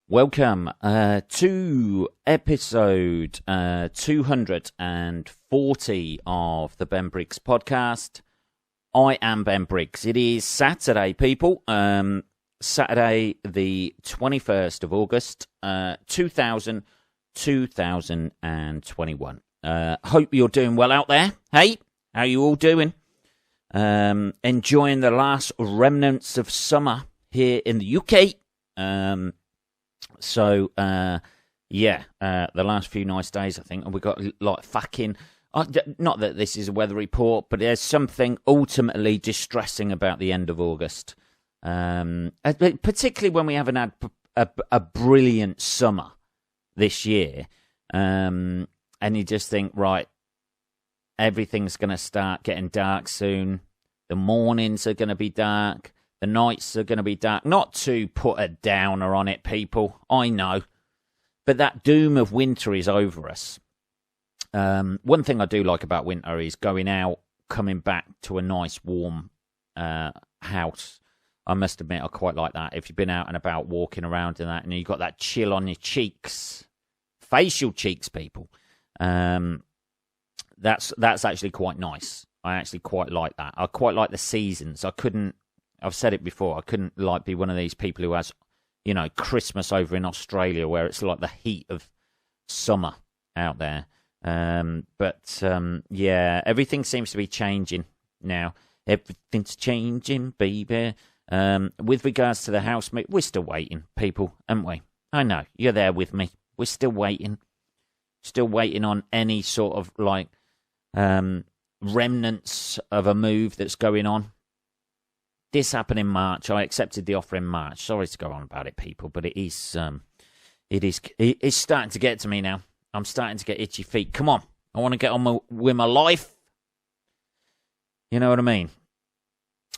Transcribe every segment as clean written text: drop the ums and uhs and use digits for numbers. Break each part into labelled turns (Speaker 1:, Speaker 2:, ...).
Speaker 1: Welcome to episode 240 of the Ben Briggs podcast. I am Ben Briggs. It is Saturday, people. Saturday, the 21st of August, 2021. Hope you're doing well out there. Hey, how you all doing? Enjoying the last remnants of summer here in the UK. The last few nice days, I think, and we got like fucking. Not that this is a weather report, but there's something ultimately distressing about the end of August, particularly when we haven't had a brilliant summer this year, and you just think, right, everything's going to start getting dark soon. The mornings are going to be dark. The nights are going to be dark. Not to put a downer on it, people. I know. But that doom of winter is over us. One thing I do like about winter is going out, coming back to a nice warm house. I must admit, I quite like that. If you've been out and about walking around and that, and you've got that chill on your cheeks, facial cheeks, people, that's actually quite nice. I actually quite like that. I quite like the seasons. I've said it before, I couldn't be one of these people who has, Christmas over in Australia where it's like the heat of summer out there. Everything seems to be changing now. Everything's changing, baby. With regards to the house, we're still waiting, people, aren't we? I know, you're there with me. We're still waiting. Still waiting on any sort of, remnants of a move that's going on. This happened in March. I accepted the offer in March. Sorry to go on about it, people, but it's starting to get to me now. I'm starting to get itchy feet. Come on, I want to get on with my life. You know what I mean?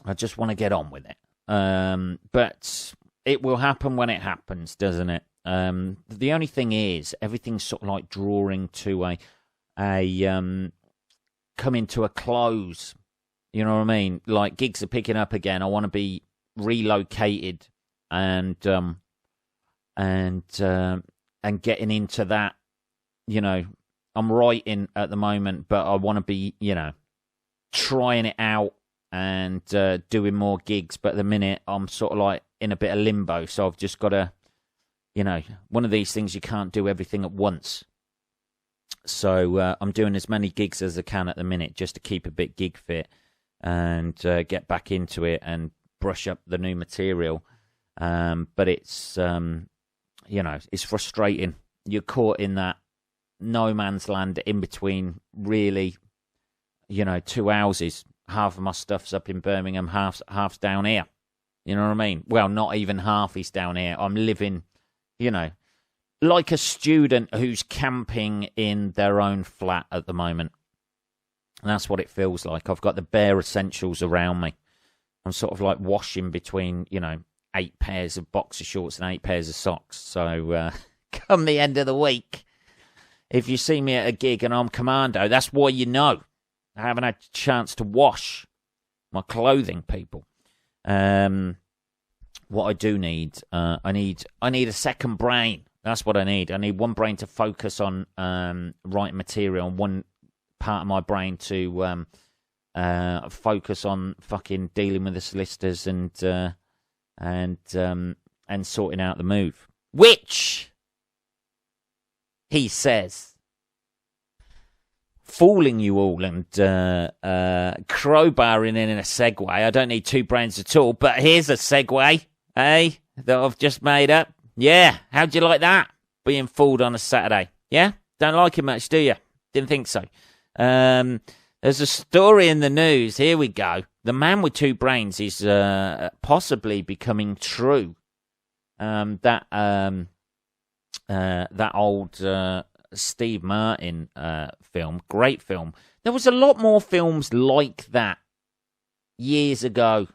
Speaker 1: I just want to get on with it. But it will happen when it happens, doesn't it? The only thing is, everything's sort of like drawing to coming to a close. You know what I mean? Like, gigs are picking up again. I want to be relocated and getting into that. I'm writing at the moment, but I want to be, trying it out and doing more gigs. But at the minute, I'm sort of like in a bit of limbo. So I've just got to, one of these things, you can't do everything at once. So I'm doing as many gigs as I can at the minute just to keep a bit gig fit. And get back into it and brush up the new material. But it's, it's frustrating. You're caught in that no man's land in between, really, two houses. Half of my stuff's up in Birmingham, half's down here. You know what I mean? Well, not even half is down here. I'm living, like a student who's camping in their own flat at the moment. And that's what it feels like. I've got the bare essentials around me. I'm sort of like washing between, 8 pairs of boxer shorts and 8 pairs of socks. So come the end of the week, if you see me at a gig and I'm commando, that's why you know. I haven't had a chance to wash my clothing, people. What I do need, I need a second brain. That's what I need. I need one brain to focus on writing material and one part of my brain to focus on fucking dealing with the solicitors and sorting out the move, which he says, fooling you all and crowbarring in a segue. I don't need two brains at all, but here's a segue, that I've just made up. Yeah, how'd you like that? Being fooled on a Saturday. Yeah, don't like it much, do you? Didn't think so. There's a story in the news. Here we go. The man with two brains is possibly becoming true. That old Steve Martin film, great film. There was a lot more films like that years ago.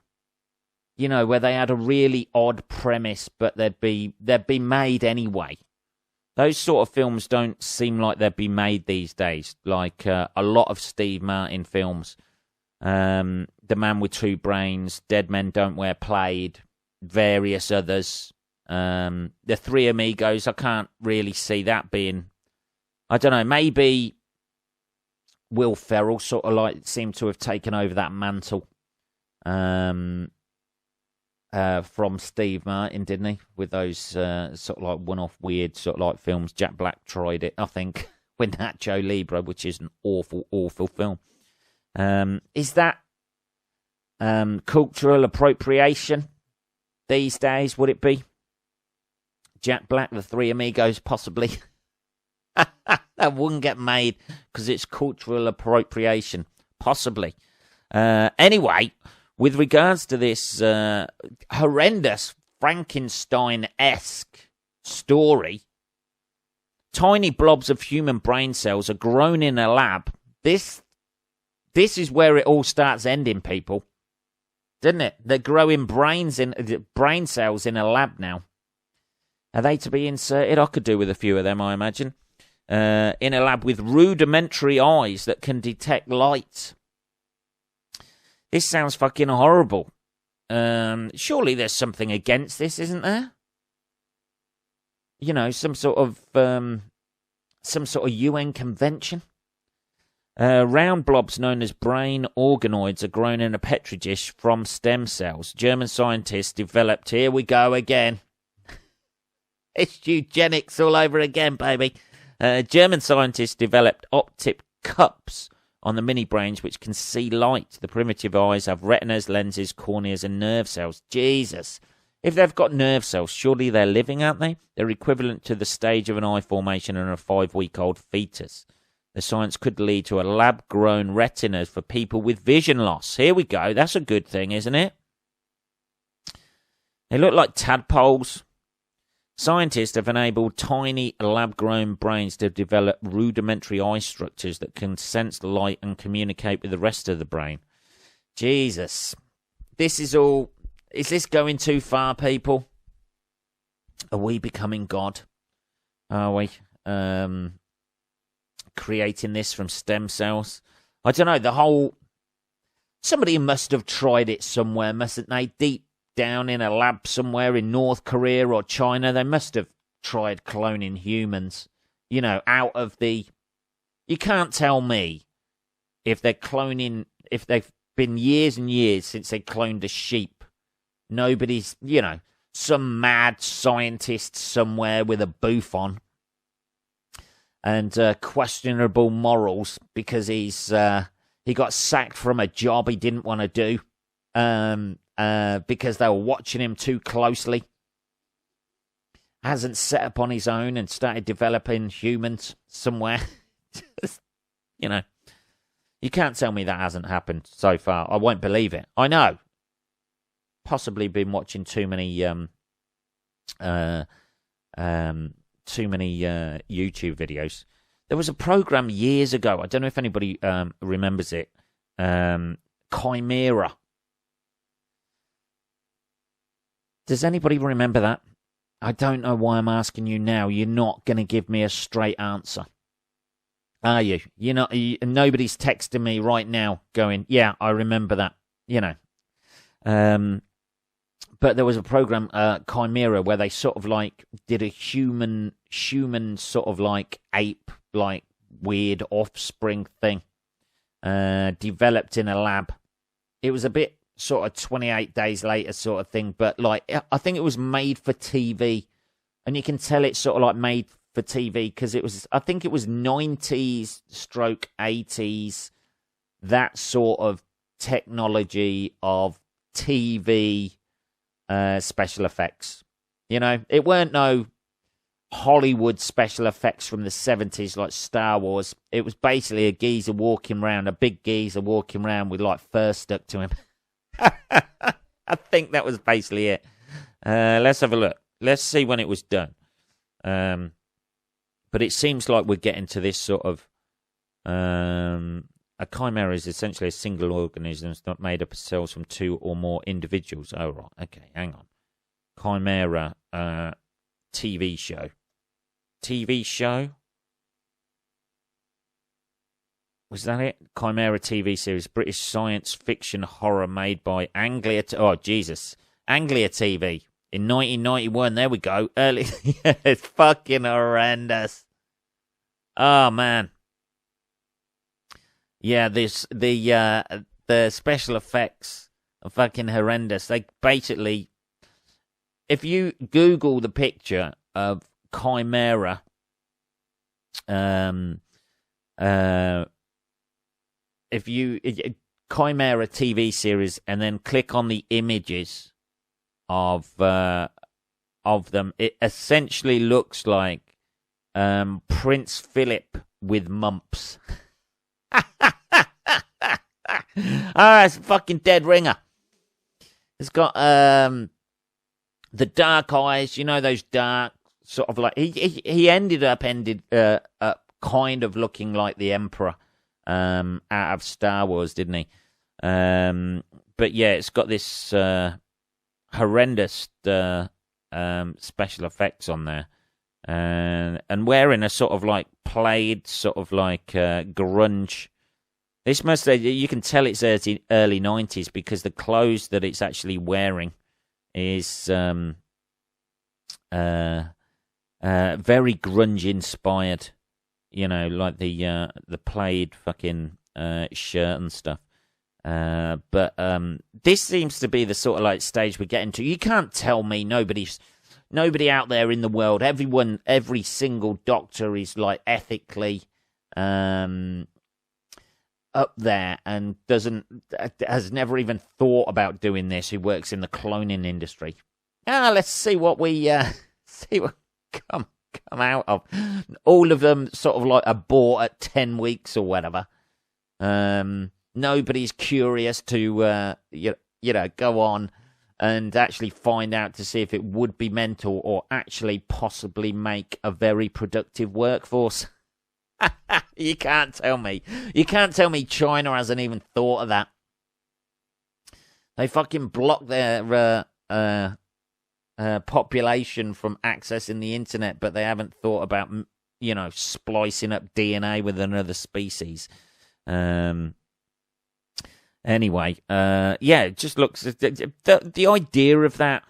Speaker 1: Where they had a really odd premise, but they'd be made anyway. Those sort of films don't seem like they'd be made these days. Like a lot of Steve Martin films. The Man with Two Brains, Dead Men Don't Wear Plaid, various others. The Three Amigos, I can't really see that being... I don't know, maybe Will Ferrell sort of like seemed to have taken over that mantle from Steve Martin, didn't he? With those sort of like one-off weird sort of like films. Jack Black tried it, I think, with Nacho Libre, which is an awful, awful film. Is that cultural appropriation these days, would it be? Jack Black, The Three Amigos, possibly. That wouldn't get made because it's cultural appropriation. Possibly. Anyway, with regards to this horrendous Frankenstein-esque story, tiny blobs of human brain cells are grown in a lab. This is where it all starts ending, people. Didn't it? They're growing brain cells in a lab now. Are they to be inserted? I could do with a few of them, I imagine. In a lab with rudimentary eyes that can detect light. This sounds fucking horrible. Surely there's something against this, isn't there? You know, some sort of UN convention. Round blobs known as brain organoids are grown in a petri dish from stem cells. German scientists developed... Here we go again. It's eugenics all over again, baby. German scientists developed optic cups on the mini brains which can see light. The primitive eyes have retinas, lenses, corneas, and nerve cells. Jesus. If they've got nerve cells, surely they're living, aren't they? They're equivalent to the stage of an eye formation in a 5-week-old fetus. The science could lead to a lab-grown retinas for people with vision loss. Here we go. That's a good thing, isn't it? They look like tadpoles. Scientists have enabled tiny lab-grown brains to develop rudimentary eye structures that can sense light and communicate with the rest of the brain. Jesus. This is all... Is this going too far, people? Are we becoming God? Are we? Creating this from stem cells? I don't know, the whole... Somebody must have tried it somewhere, mustn't they? Deep down in a lab somewhere in North Korea or China, they must have tried cloning humans. You know, out of the... You can't tell me if they're cloning... If they've been years and years since they cloned a sheep. Nobody's, you know, some mad scientist somewhere with a booth on and questionable morals because he got sacked from a job he didn't want to do because they were watching him too closely. Hasn't set up on his own and started developing humans somewhere. You know, you can't tell me that hasn't happened so far. I won't believe it. I know. Possibly been watching too many YouTube videos. There was a program years ago. I don't know if anybody remembers it. Chimera. Does anybody remember that? I don't know why I'm asking you now. You're not going to give me a straight answer, are you? You're not. Nobody's texting me right now going, "Yeah, I remember that." You know. But there was a program, Chimera, where they sort of like did a human sort of like ape, like weird offspring thing, developed in a lab. It was a bit sort of 28 days later sort of thing, but like I think it was made for TV, and you can tell it's sort of like made for TV because it was, I think it was 90s stroke 80s, that sort of technology of TV. Special effects, you know, it weren't no Hollywood special effects from the 70s like Star Wars. It was basically a geezer walking around, a big geezer walking around with like fur stuck to him. I think that was basically it. Let's have a look. Let's see when it was done. But it seems like we're getting to this sort of a chimera is essentially a single organism that's not made up of cells from two or more individuals. Oh, right. Okay, hang on. Chimera TV show. TV show? Was that it? Chimera TV series. British science fiction horror made by Anglia... Oh, Jesus. Anglia TV. in 1991. There we go. Early. It's fucking horrendous. Oh man. Yeah, the special effects are fucking horrendous. They basically, if you Google the picture of Chimera, Chimera TV series, and then click on the images of them, it essentially looks like Prince Philip with mumps. It's a fucking dead ringer. It's got the dark eyes, you know, those dark sort of like he ended up kind of looking like the Emperor out of Star Wars, didn't he? But yeah, it's got this horrendous special effects on there, and wearing a sort of like plaid, sort of like grunge. This must, you can tell it's early 90s because the clothes that it's actually wearing is very grunge inspired, you know, like the plaid fucking shirt and stuff. But this seems to be the sort of like stage we're getting to. You can't tell me nobody out there in the world, every single doctor is like ethically up there and has never even thought about doing this, who works in the cloning industry. Let's see what we come out of. All of them sort of like abort at 10 weeks or whatever. Nobody's curious to go on and actually find out to see if it would be mental or actually possibly make a very productive workforce. You can't tell me. You can't tell me China hasn't even thought of that. They fucking block their population from accessing the internet, but they haven't thought about, you know, splicing up DNA with another species. Anyway, it just looks the idea of that.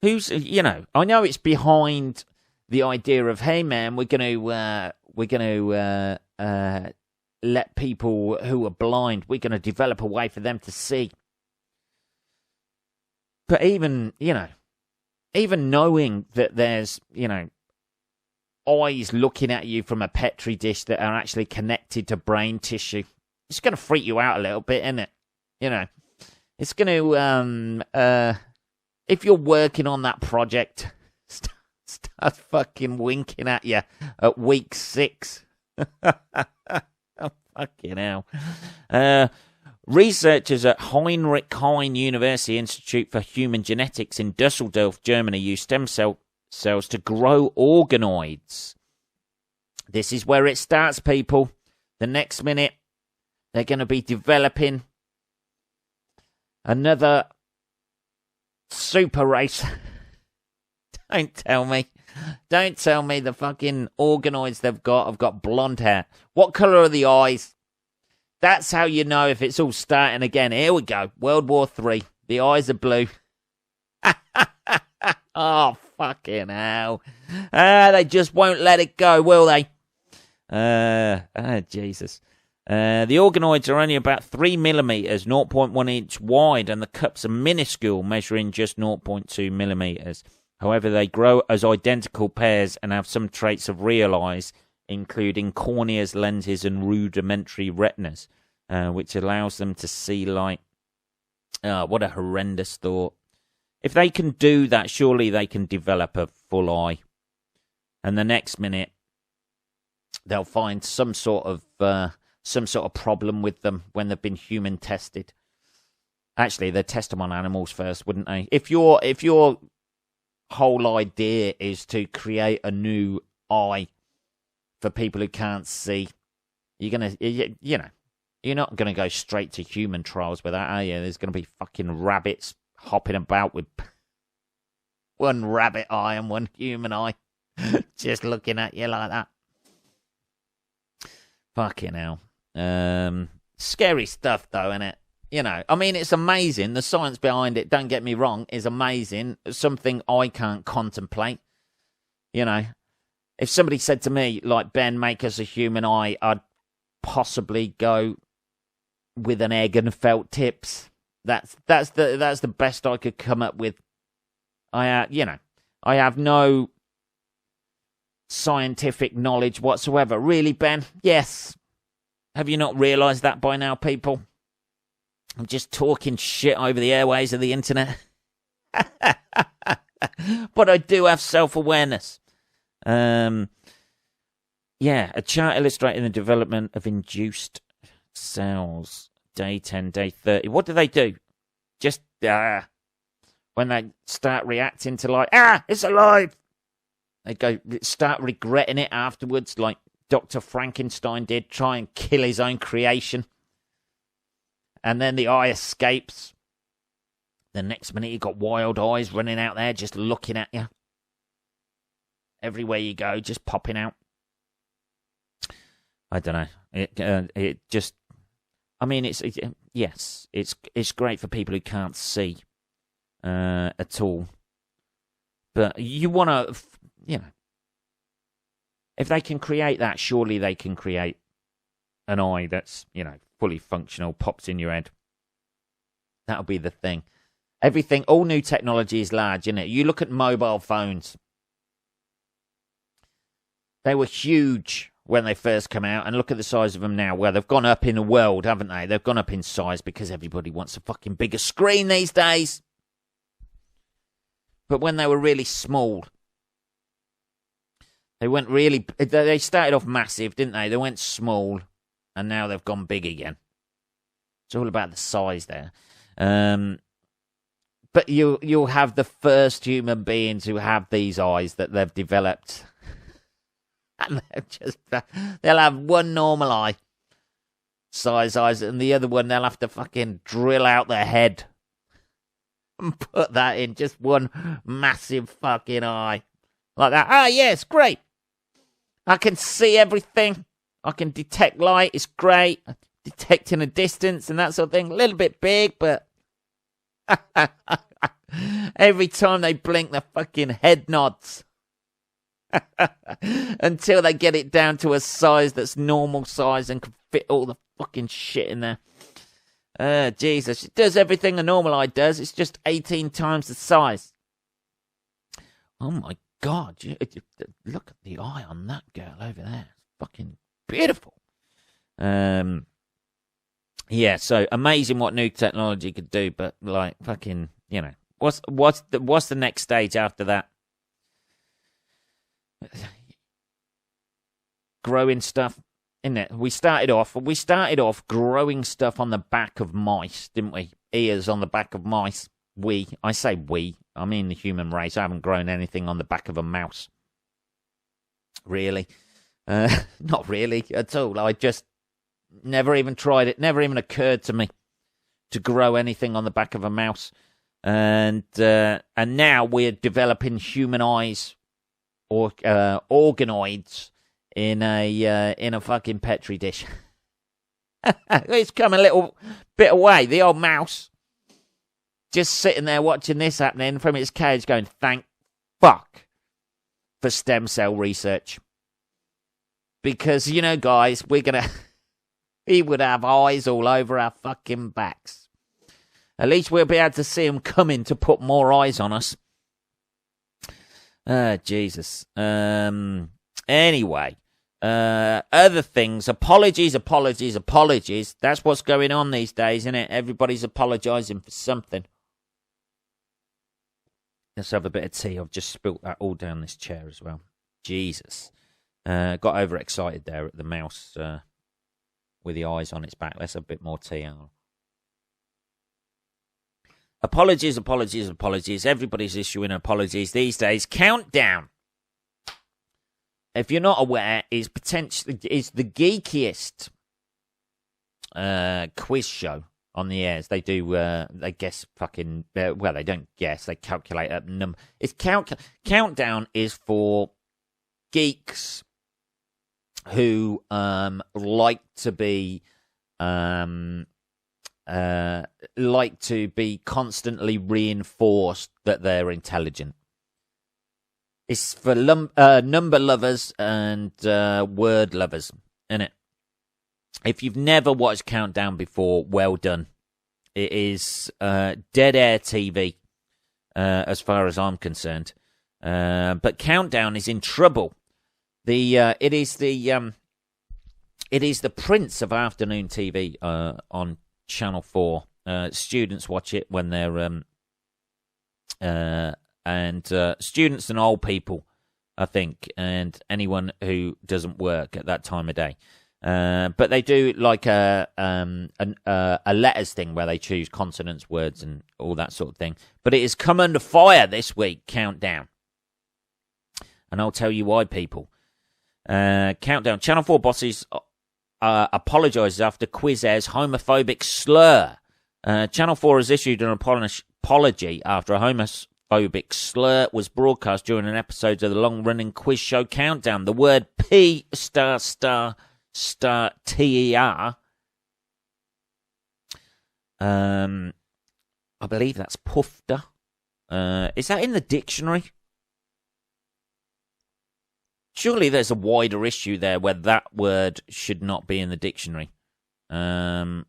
Speaker 1: Who's, you know, I know it's behind the idea of, hey man, we're gonna let people who are blind, we're gonna develop a way for them to see. But even knowing that there's, you know, eyes looking at you from a Petri dish that are actually connected to brain tissue, it's going to freak you out a little bit, isn't it? You know, it's going to, if you're working on that project, start fucking winking at you at week 6. Oh, fucking hell. Researchers at Heinrich Heine University Institute for Human Genetics in Dusseldorf, Germany, use stem cells to grow organoids. This is where it starts, people. The next minute, they're going to be developing another super race. Don't tell me the fucking organoids they've got have got blonde hair. What colour are the eyes? That's how you know if it's all starting again. Here we go. World War III. The eyes are blue. Oh, fucking hell. They just won't let it go, will they? Jesus. The organoids are only about 3 millimeters, 0.1 inch wide, and the cups are minuscule, measuring just 0.2 millimeters. However, they grow as identical pairs and have some traits of real eyes, including corneas, lenses, and rudimentary retinas, which allows them to see light. What a horrendous thought. If they can do that, surely they can develop a full eye. And the next minute, they'll find some sort of problem with them when they've been human tested. Actually, they'd test them on animals first, wouldn't they? If your whole idea is to create a new eye for people who can't see, you're not gonna go straight to human trials with that, are you? There's gonna be fucking rabbits hopping about with one rabbit eye and one human eye, just looking at you like that. Fucking hell. Scary stuff, though, innit? You know, I mean, it's amazing. The science behind it, don't get me wrong, is amazing. Something I can't contemplate. You know, if somebody said to me, like, Ben, make us a human eye, I'd possibly go with an egg and felt tips. That's the best I could come up with. I have no scientific knowledge whatsoever. Really, Ben? Yes. Have you not realised that by now, people? I'm just talking shit over the airways of the internet. But I do have self-awareness. A chart illustrating the development of induced cells. Day 10, day 30. What do they do? Just, when they start reacting to like, it's alive. They start regretting it afterwards, like Dr. Frankenstein did, try and kill his own creation. And then the eye escapes. The next minute you got wild eyes running out there just looking at you. Everywhere you go, just popping out. I don't know. It just, I mean, it's great for people who can't see at all. But you want to, if they can create that, surely they can create an eye that's, fully functional, pops in your head. That'll be the thing. Everything, all new technology is large, isn't it? You look at mobile phones. They were huge when they first came out, and look at the size of them now. Well, they've gone up in the world, haven't they? They've gone up in size because everybody wants a fucking bigger screen these days. But when they were really small, they started off massive, didn't they? They went small, and now they've gone big again. It's all about the size there. But you'll have the first human beings who have these eyes that they've developed. And they'll have one normal eye size eyes, and the other one they'll have to fucking drill out their head and put that in just one massive fucking eye. Like that. Yes, great. I can see everything. I can detect light. It's great. Detecting a distance and that sort of thing. A little bit big, but every time they blink, the fucking head nods. Until they get it down to a size that's normal size and can fit all the fucking shit in there. Jesus. It does everything a normal eye does. It's just 18 times the size. Oh my God. Look at the eye on that girl over there. It's fucking beautiful. So amazing what new technology could do, but like fucking, what's the next stage after that? Growing stuff, isn't it? We started off growing stuff on the back of mice, didn't we? Ears on the back of mice. I say we, I mean the human race. I haven't grown anything on the back of a mouse. Really? Not really at all. I just never even tried it. Never even occurred to me to grow anything on the back of a mouse. And now we're developing human eyes or organoids in a fucking petri dish. It's come a little bit away. The old mouse just sitting there watching this happening from its cage, going, "Thank fuck for stem cell research." Because guys, we would have eyes all over our fucking backs. At least we'll be able to see them coming to put more eyes on us. Jesus. Anyway, other things. Apologies. That's what's going on these days, isn't it? Everybody's apologising for something. Let's have a bit of tea. I've just spilt that all down this chair as well. Jesus. Got overexcited there at the mouse with the eyes on its back. Let's have a bit more tea. Apologies. Everybody's issuing apologies these days. Countdown, if you're not aware, is the geekiest quiz show on the airs. They do, they guess fucking, well, they don't guess, they calculate a number. Countdown is for geeks who like to be like to be constantly reinforced that they're intelligent. It's for number lovers and word lovers, innit? If you've never watched Countdown before, well done. It is dead air TV, as far as I'm concerned. But Countdown is in trouble. It is the prince of afternoon TV on Channel 4. Students watch it when they're students and old people, I think, and anyone who doesn't work at that time of day. But they do like a letters thing where they choose consonants, words, and all that sort of thing. But it has come under fire this week, Countdown. And I'll tell you why, people. Countdown. Channel 4 bosses apologises after quiz airs homophobic slur. Channel 4 has issued an apology after a homophobic slur was broadcast during an episode of the long-running quiz show Countdown. The word P***** TER. I believe that's puffter. Is that in the dictionary? Surely there's a wider issue there where that word should not be in the dictionary. Or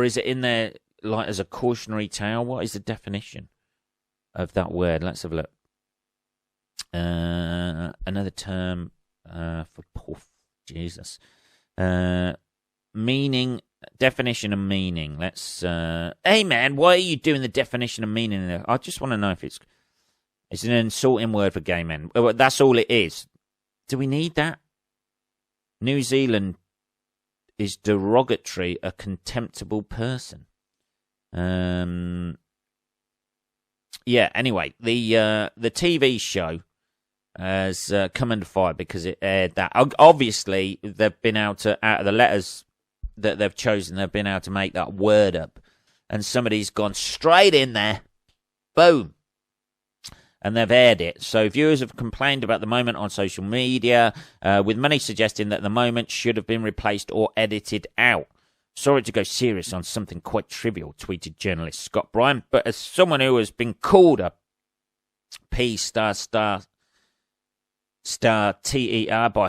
Speaker 1: is it in there like as a cautionary tale? What is the definition of that word? Let's have a look. Another term for puff. Jesus. Meaning, definition of meaning. Let's. Hey man, why are you doing the definition of meaning there? I just want to know if it's an insulting word for gay men. That's all it is. Do we need that? New Zealand is derogatory, a contemptible person. Yeah. Anyway, the TV show has come under fire because it aired that. Obviously, they've been able to, out of the letters that they've chosen, they've been able to make that word up. And somebody's gone straight in there. Boom. And they've aired it. So viewers have complained about the moment on social media, with many suggesting that the moment should have been replaced or edited out. Sorry to go serious on something quite trivial, tweeted journalist Scott Bryan. But as someone who has been called a P***** TER by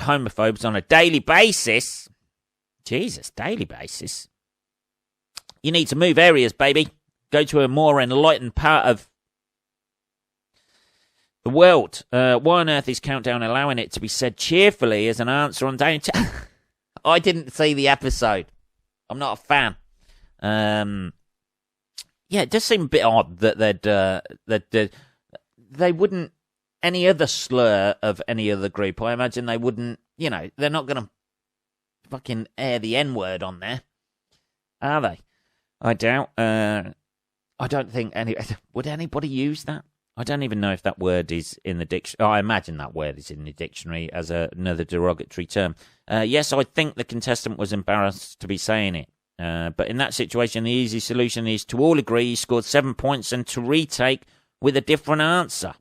Speaker 1: homophobes on a daily basis, Jesus, daily basis, you need to move areas, baby. Go to a more enlightened part of the world. Why on earth is Countdown allowing it to be said cheerfully as an answer on daily? I didn't see the episode. I'm not a fan. Yeah, it does seem a bit odd that they wouldn't, any other slur of any other group, I imagine they wouldn't, they're not going to fucking air the N-word on there, are they? I doubt. I don't think would anybody use that? I don't even know if that word is in the dictionary. I imagine that word is in the dictionary as another derogatory term. Yes, I think the contestant was embarrassed to be saying it. But in that situation, the easy solution is to all agree he scored 7 points and to retake with a different answer.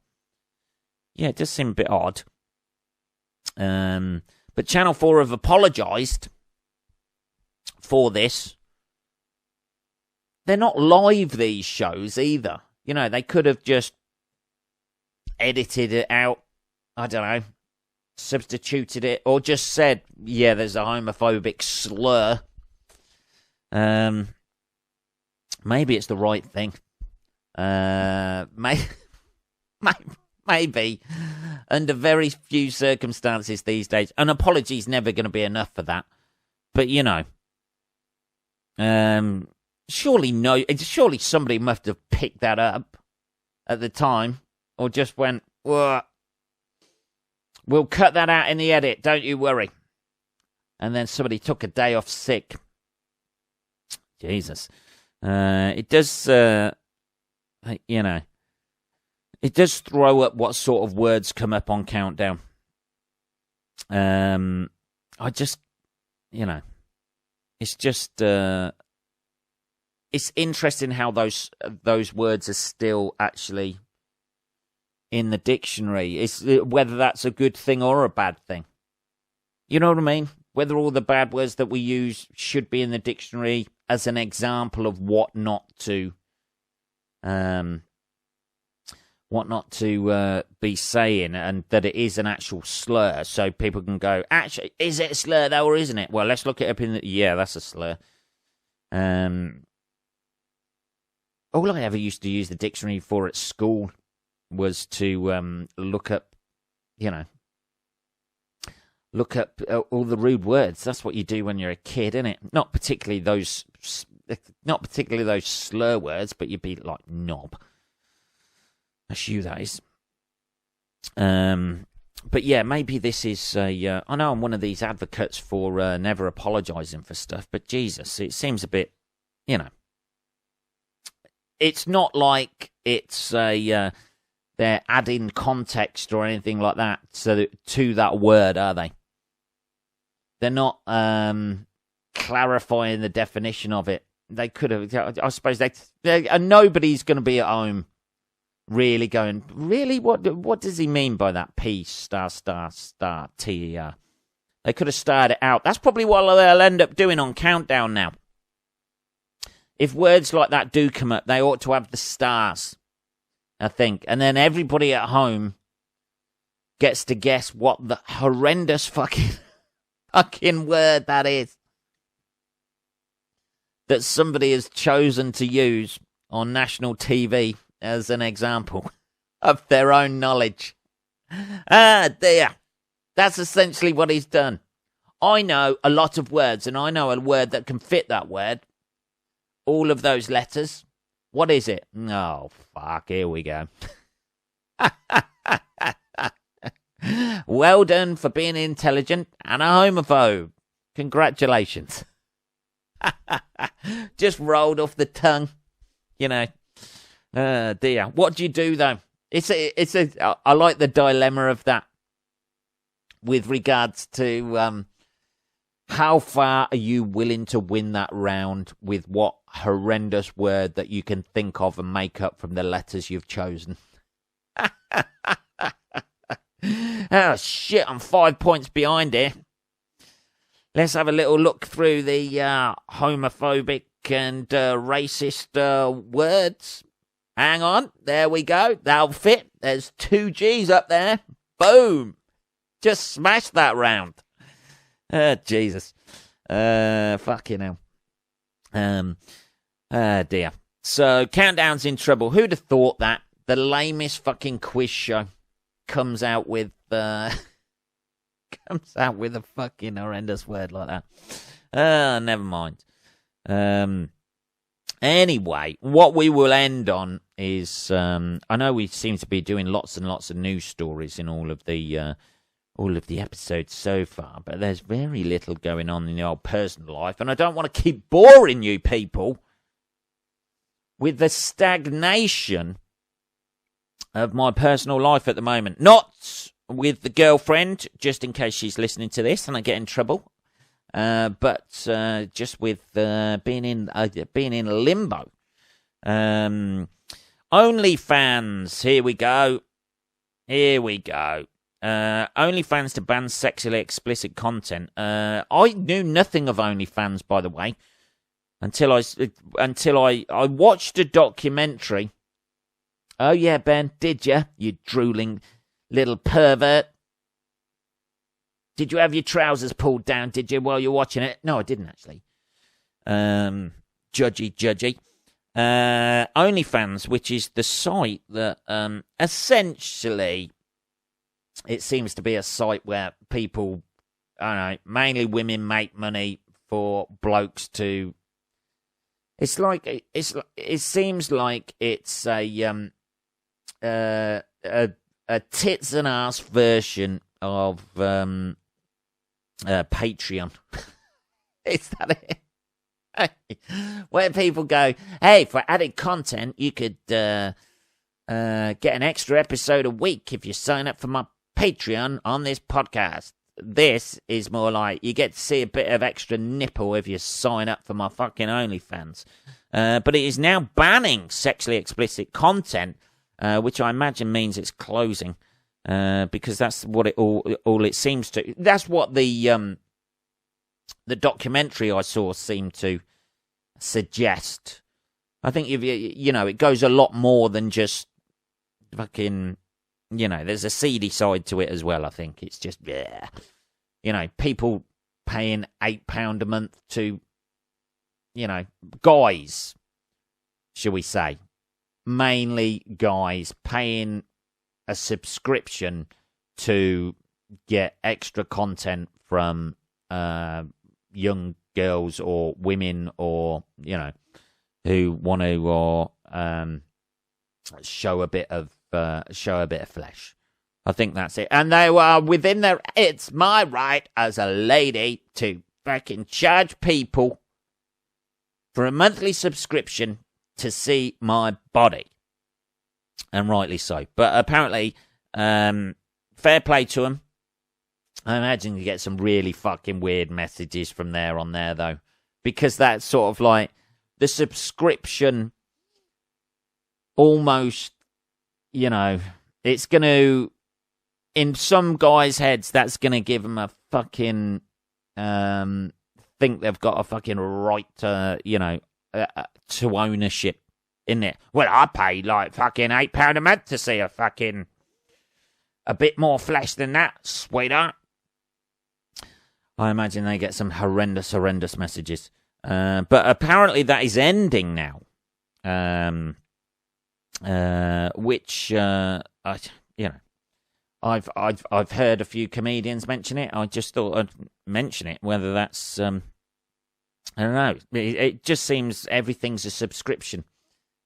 Speaker 1: Yeah, it does seem a bit odd. But Channel 4 have apologised for this. They're not live, these shows, either. They could have just edited it out, I don't know, substituted it, or just said, yeah, there's a homophobic slur. Maybe it's the right thing. Maybe. Under very few circumstances these days. An apology is never going to be enough for that. But, surely somebody must have picked that up at the time. Or just went, whoa, we'll cut that out in the edit, don't you worry. And then somebody took a day off sick. Jesus. It does, it does throw up what sort of words come up on Countdown. I just, it's just, it's interesting how those words are still actually in the dictionary. It's whether that's a good thing or a bad thing. You know what I mean? whether all the bad words that we use should be in the dictionary as an example of what not to be saying, and that it is an actual slur, so people can go, actually, is it a slur though, or isn't it? Well, let's look it up yeah, that's a slur. All I ever used to use the dictionary for at school was to look up all the rude words. That's what you do when you're a kid, isn't it? Not particularly those slur words, but you'd be like knob. That's you, that is. But yeah, maybe this is I know I'm one of these advocates for never apologising for stuff, but Jesus, it seems a bit, it's not like it's they're adding context or anything like that to that word, are they? They're not clarifying the definition of it. They could have, I suppose, nobody's going to be at home really going, really? What does he mean by that P star T-E-R? They could have started it out. That's probably what they'll end up doing on Countdown now. If words like that do come up, they ought to have the stars, I think. And then everybody at home gets to guess what the horrendous fucking word that is that somebody has chosen to use on national TV as an example of their own knowledge. Ah, dear. That's essentially what he's done. I know a lot of words, and I know a word that can fit that word. All of those letters. What is it? Oh, fuck, here we go. Well done for being intelligent and a homophobe. Congratulations. Just rolled off the tongue, dear. What do you do though? I like the dilemma of that with regards to how far are you willing to win that round with what horrendous word that you can think of and make up from the letters you've chosen. Oh shit, I'm 5 points behind here. Let's have a little look through the homophobic and racist words. Hang on, there we go. That'll fit. There's 2 G's up there. Boom. Just smash that round. Jesus. Fucking hell. Dear. So, Countdown's in trouble. Who'd have thought that? The lamest fucking quiz show comes out with a fucking horrendous word like that. Never mind. Anyway, what we will end on is I know we seem to be doing lots and lots of news stories in all of the episodes so far, but there's very little going on in the old personal life, and I don't want to keep boring you people with the stagnation of my personal life at the moment. Not with the girlfriend, just in case she's listening to this and I get in trouble, but just with being in limbo. OnlyFans, here we go. OnlyFans to ban sexually explicit content. I knew nothing of OnlyFans, by the way, until I watched a documentary. Oh yeah, Ben, did you? You drooling little pervert. Did you have your trousers pulled down, did you, while you're watching it? No, I didn't, actually. Judgy. OnlyFans, which is the site that essentially, it seems to be a site where people, I don't know, mainly women, make money for blokes to. It seems like it's a tits and ass version of Patreon. Is that it? Where people go, hey, for added content, you could get an extra episode a week if you sign up for my Patreon on this podcast. This is more like you get to see a bit of extra nipple if you sign up for my fucking OnlyFans. But it is now banning sexually explicit content, which I imagine means it's closing, because that's what it all it seems to. That's what the the documentary I saw seemed to suggest. I think if it goes a lot more than just fucking, there's a seedy side to it as well. I think it's just, people paying £8 a month to, guys, shall we say, mainly guys paying a subscription to get extra content from young girls or women or, who want to show a bit of flesh. I think that's it. And they were within their... It's my right as a lady to fucking charge people for a monthly subscription to see my body. And rightly so. But apparently, fair play to them. I imagine you get some really fucking weird messages from there on there, though. Because that's sort of like the subscription almost, it's going to, in some guys' heads, that's going to give them a fucking, think they've got a fucking right to, to ownership in it. Well, I pay like fucking £8 a month to see a bit more flesh than that, sweetheart. I imagine they get some horrendous messages. But apparently that is ending now. Which I've heard a few comedians mention it. I just thought I'd mention it. Whether that's I don't know. It just seems everything's a subscription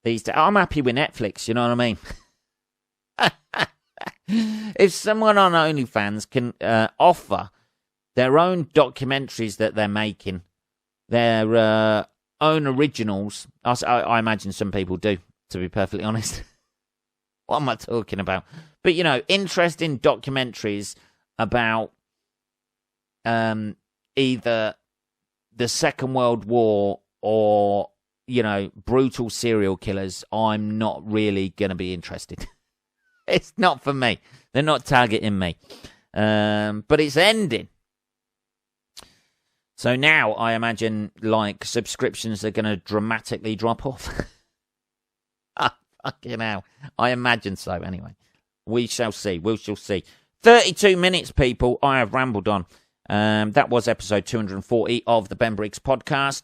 Speaker 1: these days. I'm happy with Netflix. You know what I mean? If someone on OnlyFans can offer their own documentaries that they're making, their own originals, I imagine some people do, to be perfectly honest. What am I talking about? But, interesting documentaries about either the Second World War or, brutal serial killers, I'm not really going to be interested. It's not for me. They're not targeting me. But it's ending. So now I imagine, subscriptions are going to dramatically drop off. Fucking hell. I imagine so, anyway. We shall see. 32 minutes, people. I have rambled on. That was episode 240 of the Ben Briggs podcast.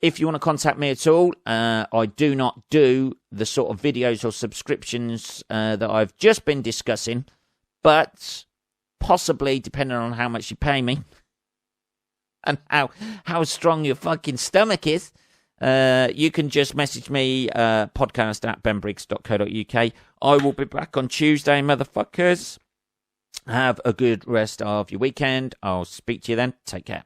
Speaker 1: If you want to contact me at all, I do not do the sort of videos or subscriptions that I've just been discussing, but possibly, depending on how much you pay me and how strong your fucking stomach is, you can just message me, podcast@benbriggs.co.uk. I will be back on Tuesday, motherfuckers. Have a good rest of your weekend. I'll speak to you then. Take care.